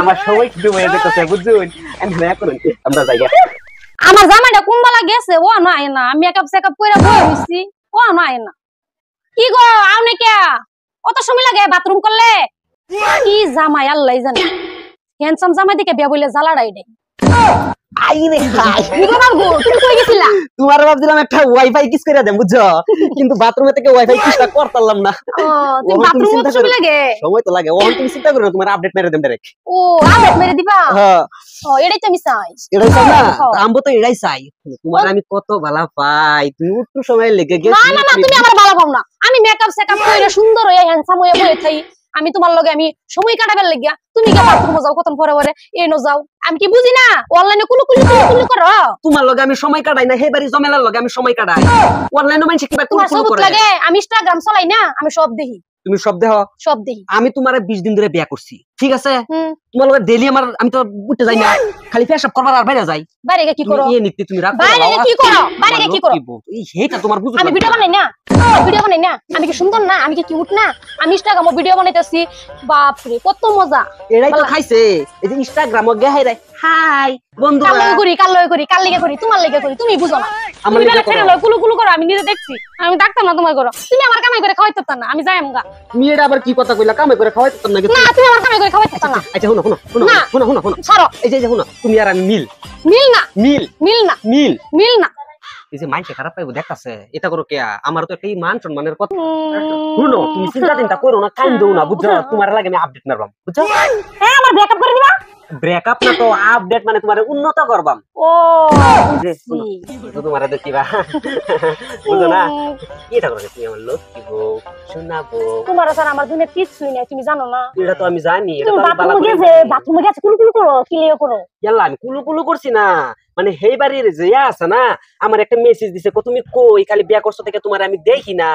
আমার সময় কিন্তু হয়ে যেতেছে বুঝুন আমরা যাই আমার জামাইটা কোন বেলা গেছে ও না আয় না মেকআপ সেকআপ কইরা বই হইছি ও না আয় না কি গো আও না কে কত সময় লাগে বাথরুম করলে কি জামাই আল্লাহই জানে হ্যান্ডসাম জামাই দিকে বিয়া বইলে জ্বালাড়াই দেয় আইরে হাই কি গো বাবু তুমি কই গেছিলা তোমার ভাবছিলাম একটা ওয়াইফাই কিস করে দেব বুঝছো কিন্তু বাথরুমে থেকে ওয়াইফাই কিসটা করতাম না ও তুমি বাথরুমে সময় লাগে ওহন তুমি চিন্তা করো তোমার আপডেট মেরে দেব ডাইরেক্ট ও আপডেট মেরে দিবা হ্যাঁ ও এটাই তো আমি চাই এটাই চাই না আমবো তো এটাই চাই তোমার আমি কত ভালো পাই তুমি একটু সময় লেগে গেছ না না না তুমি আমার ভালো পাও না আমি মেকআপ সেকআপ কইরা সুন্দর হয়ে হ্যান্ডসাম হয়ে বই থাই আমি তোমার লগে আমি সময় কাটাবার লাগিয়া তুমি কি বাথরুমে যাও কতক্ষণ পরে পরে এনো যাও আমি কি বুঝি না অনলাইনে কুলুকুলি করো তোমার লগে আমি সময় কাটাই না হেবারি জমেলার লগে আমি সময় কাটাই অনলাইনে মানুষ কিবা কুলুকুলি করে লাগে আমি ইনস্টাগ্রাম চালাই না আমি সব দেখি তুমি সব দেখি আমি তোমারে 20 দিন ধরে বিয়া করছি ঠিক আছে তোমার লগে ডেইলি আমার আমি তো উঠতে যাই না খালি পেশাব করবার আর বাইরে যাই বাইরে কি করো এই নিতে তুমি রাখো বাইরে কি করো এই হেটা তোমার বুঝো আমি ভিডিও বানাই না আমি কি সুন্দর না আমি কি কিউট না আমি ইনস্টাগ্রামে ভিডিও বানাইতেছি বাপ রে কত মজা এরাই তো খাইছে এই যে ইনস্টাগ্রামে গেহাই রে হাই বন্ধুরা কাল লিগে করি তোমার লিগে করি তুমি বুঝো না আমার লিগে করো কুলু করো আমি নিজে দেখছি আমি ডাকতাম না তোমার করো তুমি আমার কামাই করে খাওয়াইতে না আমি যাই আমগা তুমি এটা আবার কি কথা কইলা কামাই করে খাওয়াইতে না না তুমি আমার কামাই করে খাওয়াইতে না আচ্ছা শুনো ছাড়ো এই যে শুনো তুমি আর আমি মিল না মিল না এই যে মাইন্ডে খারাপ পাইবো দেখতাছে এটা করো কে আমার তো একটা মান সম্মানের কথা শুনো তুমি চিন্তা করো না কান দাও না বুঝছো তোমার লাগে আমি আপডেট মারবাম বুঝছো হ্যাঁ আমার ব্রেকআপ করে দিবা ব্রেকআপ না তো আপডেট মানে তোমারে উন্নত করবাম ও তো তোমারে দেখিবা বুঝো না এটা করো তুমি আমার লোক কি গো শোনাবো তোমার স্যার আমার দুনিয়া কিছুই নাই তুমি জানো না এটা তো আমি জানি এটা তো আমি বাথরুমে গেছে কুলু করো কিলিও করো ইয়াল্লা আমি কুলু করছি না মানে হেই বাড়ির যে আছে না আমার একটা মেসেজ দিছে তুমি কই খালি বিয়া করছো থেকে তোমার আমি দেখি না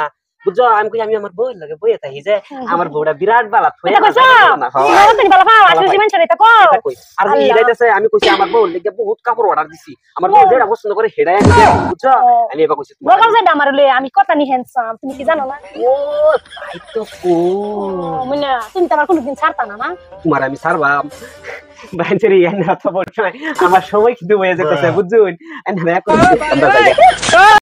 বুঝছো আমি কই আমি আমার বউয়ের লাগে বইয়ে থাকি যে আমার বউটা বিরাট বালা থই না আর যে ইরাইতেছে আমি কইছি আমার বউর লাগি বহুত কাপড় অর্ডার দিছি আমার বউ যেটা পছন্দ করে হেডাই আমি দেই বুঝছো আমি এবা কইছি বগাল যেটা আমার লই আমি কত নি হ্যান্ডসাম তুমি কি জানো না ও তাই তো কো মুনা তুমি তো আমার কোনদিন ছাড়তা না না তোমার আমি ছাড়বা বাইনচেরি এনা তো বলছাই আমার সময় কিন্তু হয়ে যেতেছে বুঝুন এনা এখন আমরা যাই